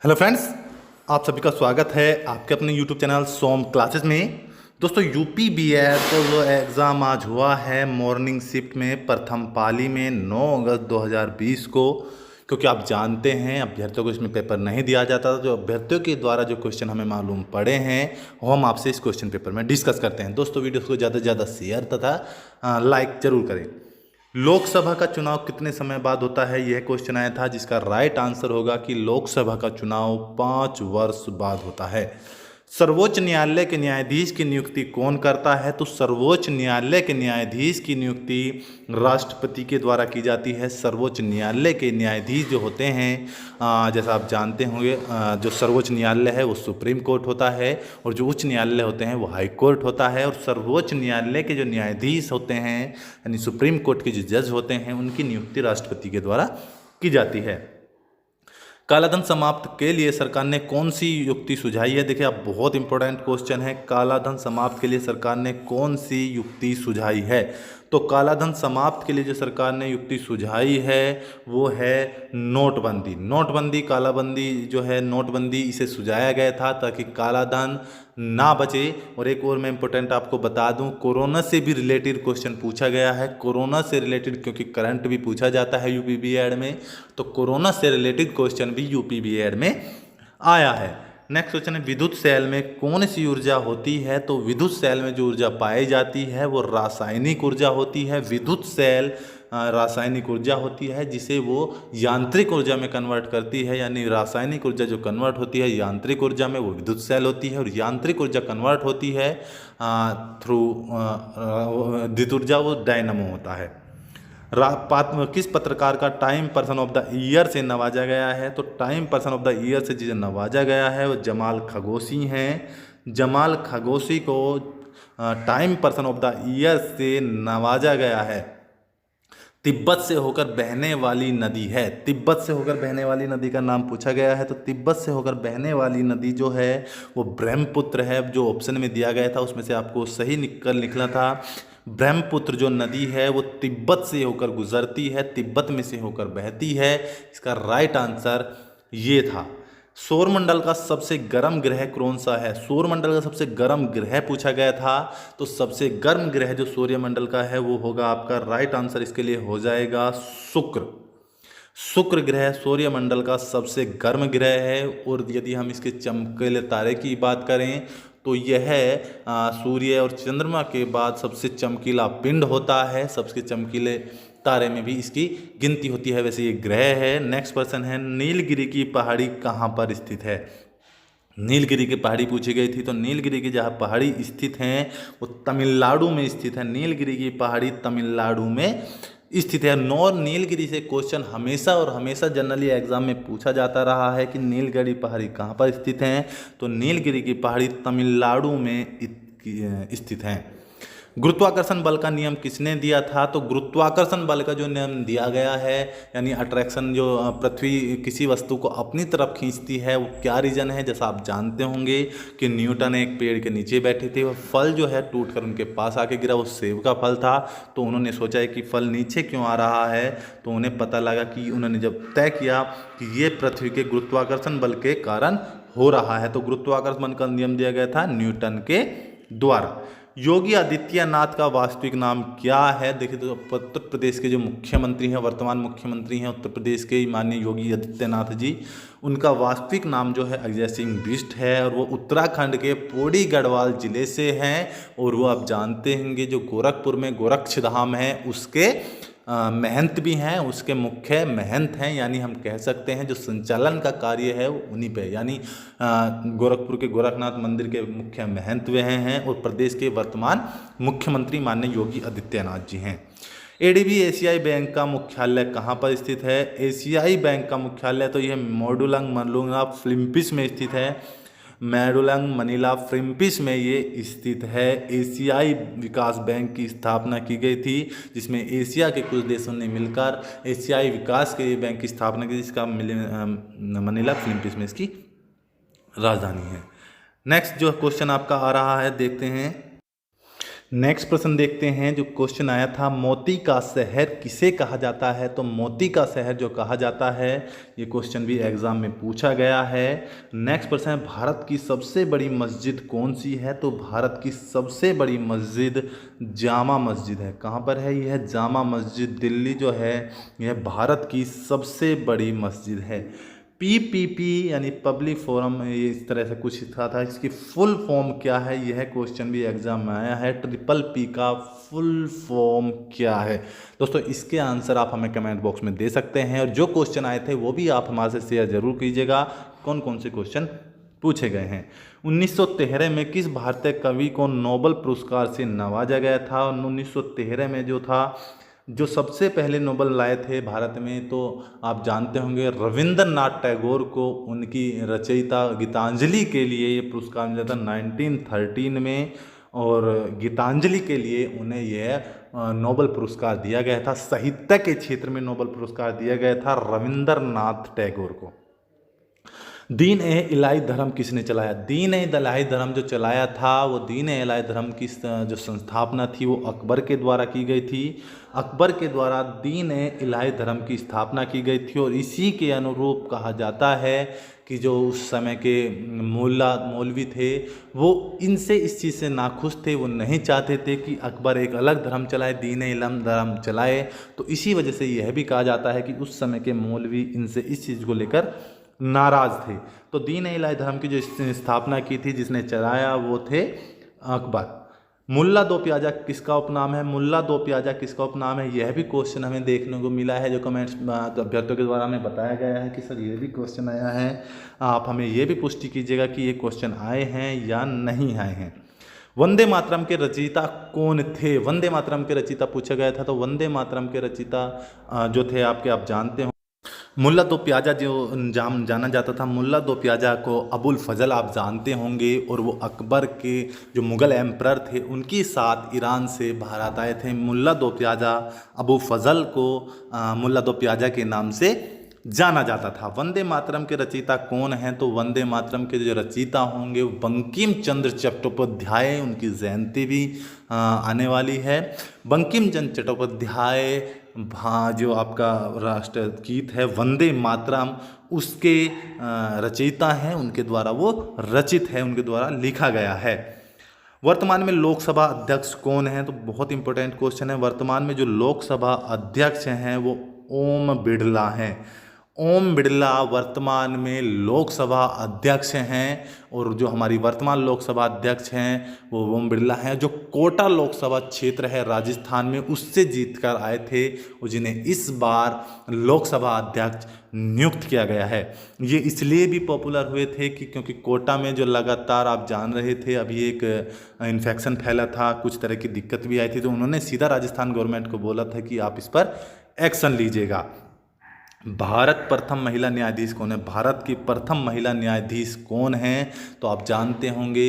Hello friends, आप सभी का स्वागत है आपके अपने यूट्यूब चैनल सोम क्लासेस में। दोस्तों यूपी बीएड का जो एग्ज़ाम आज हुआ है मॉर्निंग शिफ्ट में प्रथम पाली में 9 अगस्त 2020 को, क्योंकि आप जानते हैं अभ्यर्थियों को इसमें पेपर नहीं दिया जाता, जो अभ्यर्थियों के द्वारा जो क्वेश्चन हमें मालूम पड़े हैं वो हम आपसे इस क्वेश्चन पेपर में डिस्कस करते हैं। दोस्तों वीडियो को ज़्यादा से ज़्यादा शेयर तथा लाइक जरूर करें। लोकसभा का चुनाव कितने समय बाद होता है, यह क्वेश्चन आया था, जिसका राइट आंसर होगा कि लोकसभा का चुनाव 5 वर्ष बाद होता है। सर्वोच्च न्यायालय के न्यायाधीश की नियुक्ति कौन करता है, तो सर्वोच्च न्यायालय के न्यायाधीश की नियुक्ति राष्ट्रपति के द्वारा की जाती है। सर्वोच्च न्यायालय के न्यायाधीश जो होते हैं, जैसा आप जानते होंगे, जो सर्वोच्च न्यायालय है वो सुप्रीम कोर्ट होता है और जो उच्च न्यायालय होते हैं वो हाई कोर्ट होता है। और सर्वोच्च न्यायालय के जो न्यायाधीश होते हैं यानी सुप्रीम कोर्ट के जो जज होते हैं उनकी नियुक्ति राष्ट्रपति के द्वारा की जाती है। कालाधन समाप्त के लिए सरकार ने कौन सी युक्ति सुझाई है, देखिए आप बहुत इंपॉर्टेंट क्वेश्चन है। कालाधन समाप्त के लिए सरकार ने कौन सी युक्ति सुझाई है, तो कालाधन समाप्त के लिए जो सरकार ने युक्ति सुझाई है वो है नोटबंदी। नोटबंदी कालाबंदी जो है, नोटबंदी इसे सुझाया गया था ताकि कालाधन ना बचे। और एक और मैं इंपॉर्टेंट आपको बता दूं, कोरोना से भी रिलेटेड क्वेश्चन पूछा गया है। कोरोना से रिलेटेड क्योंकि करंट भी पूछा जाता है यूपी बीएड में, तो कोरोना से रिलेटेड क्वेश्चन भी यूपी बीएड में आया है। नेक्स्ट क्वेश्चन है, विद्युत सेल में कौन सी ऊर्जा होती है, तो विद्युत सेल में जो ऊर्जा पाई जाती है वो रासायनिक ऊर्जा होती है। विद्युत सेल रासायनिक ऊर्जा होती है जिसे वो यांत्रिक ऊर्जा में कन्वर्ट करती है, यानी रासायनिक ऊर्जा जो कन्वर्ट होती है यांत्रिक ऊर्जा में वो विद्युत सेल होती है। और यांत्रिक ऊर्जा कन्वर्ट होती है थ्रू विद्युत ऊर्जा, वो डायनामो होता है। किस पत्रकार का time person of the year से नवाजा गया है, तो time person of the year से जिसे नवाजा गया है वो जमाल खगोशी हैं। जमाल खगोशी को time person of the year से नवाजा गया है। तिब्बत से होकर बहने वाली नदी है, तिब्बत से होकर बहने वाली नदी का नाम पूछा गया है, तो तिब्बत से होकर बहने वाली नदी जो है वो ब्रह्मपुत्र है। जो ऑप्शन में दिया गया था उसमें से आपको सही निकलना था। ब्रह्मपुत्र जो नदी है वो तिब्बत से होकर गुजरती है, तिब्बत में से होकर बहती है। इसका राइट आंसर ये था। सौरमंडल का सबसे गर्म ग्रह कौन सा है, सौरमंडल का सबसे गर्म ग्रह पूछा गया था, तो सबसे गर्म ग्रह जो सूर्यमंडल का है वो होगा आपका, राइट आंसर इसके लिए हो जाएगा शुक्र। शुक्र ग्रह सूर्यमंडल का सबसे गर्म ग्रह है। और यदि हम इसके चमकीले तारे की बात करें तो यह सूर्य और चंद्रमा के बाद सबसे चमकीला पिंड होता है। सबसे चमकीले तारे में भी इसकी गिनती होती है, वैसे ये ग्रह है। नेक्स्ट क्वेश्चन है, नीलगिरी की पहाड़ी कहाँ पर स्थित है। नीलगिरी की पहाड़ी पूछी गई थी, तो नीलगिरी की जहाँ पहाड़ी स्थित हैं वो तमिलनाडु में स्थित है। नीलगिरी की पहाड़ी तमिलनाडु में स्थित है। नॉर्थ नीलगिरी से क्वेश्चन हमेशा और हमेशा जनरली एग्जाम में पूछा जाता रहा है कि नीलगिरी पहाड़ी कहाँ पर स्थित हैं, तो नीलगिरी की पहाड़ी तमिलनाडु में स्थित हैं। गुरुत्वाकर्षण बल का नियम किसने दिया था, तो गुरुत्वाकर्षण बल का जो नियम दिया गया है यानी अट्रैक्शन, जो पृथ्वी किसी वस्तु को अपनी तरफ खींचती है, वो क्या रीजन है, जैसा आप जानते होंगे कि न्यूटन एक पेड़ के नीचे बैठे थे, वह फल जो है टूटकर उनके पास आके गिरा, वो सेब का फल था। तो उन्होंने सोचा है कि फल नीचे क्यों आ रहा है, तो उन्हें पता लगा कि उन्होंने जब तय किया कि ये पृथ्वी के गुरुत्वाकर्षण बल के कारण हो रहा है, तो गुरुत्वाकर्षण बल का नियम दिया गया था न्यूटन के द्वारा। योगी आदित्यनाथ का वास्तविक नाम क्या है, देखिए तो उत्तर प्रदेश के जो मुख्यमंत्री हैं, वर्तमान मुख्यमंत्री हैं उत्तर प्रदेश के माननीय योगी आदित्यनाथ जी, उनका वास्तविक नाम जो है अजय सिंह बिष्ट है। और वो उत्तराखंड के पौड़ी गढ़वाल जिले से हैं। और वो आप जानते होंगे जो गोरखपुर में गोरक्षधाम है उसके महंत भी हैं, उसके मुख्य महंत हैं, यानी हम कह सकते हैं जो संचालन का कार्य है वो उन्हीं पे, यानी गोरखपुर के गोरखनाथ मंदिर के मुख्य महंत वे हैं। और प्रदेश के वर्तमान मुख्यमंत्री माननीय योगी आदित्यनाथ जी हैं। एडीबी एशियाई बैंक का मुख्यालय कहाँ पर स्थित है, एशियाई बैंक का मुख्यालय तो यह मोडुलंग मनुला फिलीपींस में स्थित है। मेडुलंग मनीला फिलीपींस में ये स्थित है। एशियाई विकास बैंक की स्थापना की गई थी, जिसमें एशिया के कुछ देशों ने मिलकर एशियाई विकास के बैंक की स्थापना की, जिसका मनीला फिलीपींस में इसकी राजधानी है। नेक्स्ट जो क्वेश्चन आपका आ रहा है देखते हैं, नेक्स्ट प्रश्न देखते हैं। जो क्वेश्चन आया था, मोती का शहर किसे कहा जाता है? तो मोती का शहर जो कहा जाता है, ये क्वेश्चन भी एग्जाम में पूछा गया है। नेक्स्ट प्रश्न है, भारत की सबसे बड़ी मस्जिद कौन सी है? तो भारत की सबसे बड़ी मस्जिद जामा मस्जिद है। कहाँ पर है यह? जामा मस्जिद दिल्ली जो है, यह भारत की सबसे बड़ी मस्जिद है। पीपीपी यानी पब्लिक फोरम, ये इस तरह से कुछ था। इसकी फुल फॉर्म क्या है? यह क्वेश्चन भी एग्जाम में आया है। ट्रिपल पी का फुल फॉर्म क्या है? दोस्तों इसके आंसर आप हमें कमेंट बॉक्स में दे सकते हैं, और जो क्वेश्चन आए थे वो भी आप हमारे से शेयर जरूर कीजिएगा, कौन कौन से क्वेश्चन पूछे गए हैं। 1913 में किस भारतीय कवि को नोबेल पुरस्कार से नवाजा गया था? 1913 में जो था, जो सबसे पहले नोबेल लाए थे भारत में, तो आप जानते होंगे रविंद्रनाथ टैगोर को उनकी रचयिता गीतांजलि के लिए ये पुरस्कार मिला था 1913 में, और गीतांजलि के लिए उन्हें यह नोबेल पुरस्कार दिया गया था। साहित्य के क्षेत्र में नोबेल पुरस्कार दिया गया था रविंद्रनाथ टैगोर को। दीन ए इलाही धर्म किसने चलाया? दीन ए इलाही धर्म जो चलाया था, वो दीन ए इलाही धर्म की जो संस्थापना थी वो अकबर के द्वारा की गई थी। अकबर के द्वारा दीन ए इलाही धर्म की स्थापना की गई थी, और इसी के अनुरूप कहा जाता है कि जो उस समय के मुल्ला मौलवी थे, वो इनसे इस चीज़ से नाखुश थे। वो नहीं चाहते थे कि अकबर एक अलग धर्म चलाए, दीन ए इलाही धर्म चलाए। तो इसी वजह से यह भी कहा जाता है कि उस समय के मौलवी इनसे इस चीज़ को लेकर नाराज थे। तो दीन ए इलाही धर्म की जो स्थापना की थी, जिसने चलाया, वो थे अकबर। मुल्ला दो प्याजा किसका उपनाम है? मुल्ला दो प्याजा किसका उपनाम है? यह भी क्वेश्चन हमें देखने को मिला है, जो कमेंट्स अभ्यर्थियों के द्वारा हमें बताया गया है कि सर ये भी क्वेश्चन आया है। आप हमें ये भी पुष्टि कीजिएगा कि ये क्वेश्चन आए हैं या नहीं आए हैं। वंदे मातरम के रचयिता कौन थे? वंदे मातरम के रचयिता पूछा गया था। तो वंदे मातरम के रचयिता जो थे आपके, आप जानते हो, मुल्ला दो प्याजा जो जाना जाता था। मुल्ला दो प्याजा को अबुल फजल आप जानते होंगे, और वो अकबर के जो मुग़ल एम्परर थे उनके साथ ईरान से भारत आए थे। मुल्ला दो प्याजा अबू फजल को मुल्ला दो प्याजा के नाम से जाना जाता था। वंदे मातरम के रचयिता कौन हैं? तो वंदे मातरम के जो रचयिता होंगे वो बंकिम चंद्र चट्टोपाध्याय, उनकी जयंती भी आने वाली है। बंकिम चंद्र चट्टोपाध्याय जो आपका राष्ट्रगीत है वंदे मातरम, उसके रचयिता हैं, उनके द्वारा वो रचित है, उनके द्वारा लिखा गया है। वर्तमान में लोकसभा अध्यक्ष कौन है? तो बहुत इंपॉर्टेंट क्वेश्चन है। वर्तमान में जो लोकसभा अध्यक्ष हैं वो ओम बिड़ला हैं। ओम बिड़ला वर्तमान में लोकसभा अध्यक्ष हैं, और जो हमारी वर्तमान लोकसभा अध्यक्ष हैं वो ओम बिड़ला हैं, जो कोटा लोकसभा क्षेत्र है राजस्थान में, उससे जीतकर आए थे, और जिन्हें इस बार लोकसभा अध्यक्ष नियुक्त किया गया है। ये इसलिए भी पॉपुलर हुए थे कि क्योंकि कोटा में जो लगातार आप जान रहे थे अभी एक इन्फेक्शन फैला था, कुछ तरह की दिक्कत भी आई थी, तो उन्होंने सीधा राजस्थान गवर्नमेंट को बोला था कि आप इस पर एक्शन लीजिएगा। भारत प्रथम महिला न्यायाधीश कौन है? भारत की प्रथम महिला न्यायाधीश कौन हैं? तो आप जानते होंगे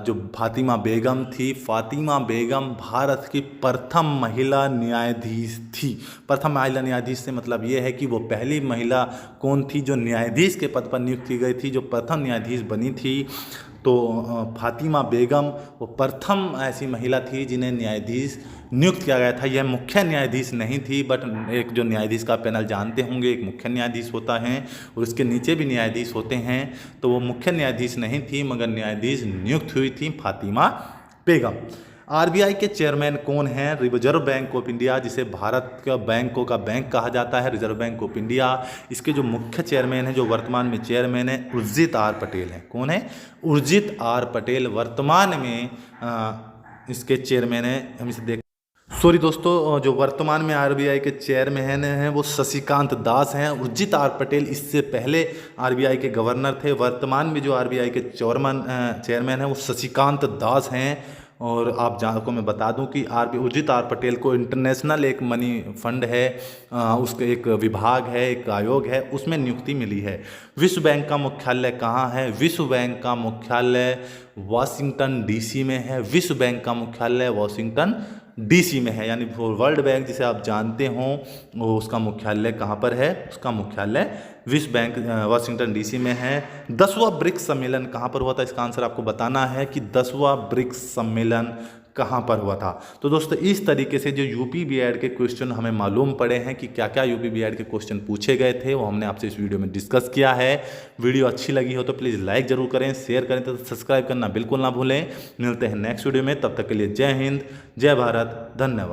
जो फातिमा बेगम थी। फातिमा बेगम भारत की प्रथम महिला न्यायाधीश थी। प्रथम महिला न्यायाधीश से मतलब ये है कि वो पहली महिला कौन थी जो न्यायाधीश के पद पर नियुक्त की गई थी, जो प्रथम न्यायाधीश बनी थी। तो फातिमा बेगम वो प्रथम ऐसी महिला थी जिन्हें न्यायाधीश नियुक्त किया गया था। यह मुख्य न्यायाधीश नहीं थी, बट एक जो न्यायाधीश का पैनल जानते होंगे, एक मुख्य न्यायाधीश होता है और उसके नीचे भी न्यायाधीश होते हैं। तो वो मुख्य न्यायाधीश नहीं थी, मगर न्यायाधीश नियुक्त हुई थी फातिमा बेगम। आरबीआई के चेयरमैन कौन हैं? रिजर्व बैंक ऑफ इंडिया, जिसे भारत का बैंकों का बैंक कहा जाता है, रिजर्व बैंक ऑफ इंडिया। इसके जो मुख्य चेयरमैन हैं, जो वर्तमान में चेयरमैन है, उर्जित आर पटेल हैं। कौन है? उर्जित आर पटेल वर्तमान में इसके चेयरमैन हैं। हम इसे देख सॉरी दोस्तों, जो वर्तमान में आरबीआई के चेयरमैन हैं वो शशिकांत दास हैं। उर्जित आर पटेल इससे पहले आरबीआई के गवर्नर थे। वर्तमान में जो आरबीआई के चेयरमैन हैं वो शशिकांत दास हैं। और आपको मैं बता दूं कि उर्जित आर पटेल को इंटरनेशनल एक मनी फंड है, उसका एक विभाग है, एक आयोग है, उसमें नियुक्ति मिली है। विश्व बैंक का मुख्यालय कहाँ है? विश्व बैंक का मुख्यालय वाशिंगटन डीसी में है। विश्व बैंक का मुख्यालय वाशिंगटन डीसी में है, यानी वर्ल्ड बैंक जिसे आप जानते हो वो उसका मुख्यालय कहाँ पर है? उसका मुख्यालय विश्व बैंक वाशिंगटन डीसी में है। 10वां ब्रिक्स सम्मेलन कहाँ पर हुआ था? इसका आंसर आपको बताना है कि 10वां ब्रिक्स सम्मेलन कहाँ पर हुआ था। तो दोस्तों इस तरीके से जो यूपी बीएड के क्वेश्चन हमें मालूम पड़े हैं कि क्या क्या यूपी बीएड के क्वेश्चन पूछे गए थे, वो हमने आपसे इस वीडियो में डिस्कस किया है। वीडियो अच्छी लगी हो तो प्लीज़ लाइक जरूर करें, शेयर करें, तो सब्सक्राइब करना बिल्कुल ना भूलें। मिलते हैं नेक्स्ट वीडियो में, तब तक के लिए जय हिंद, जय भारत, धन्यवाद।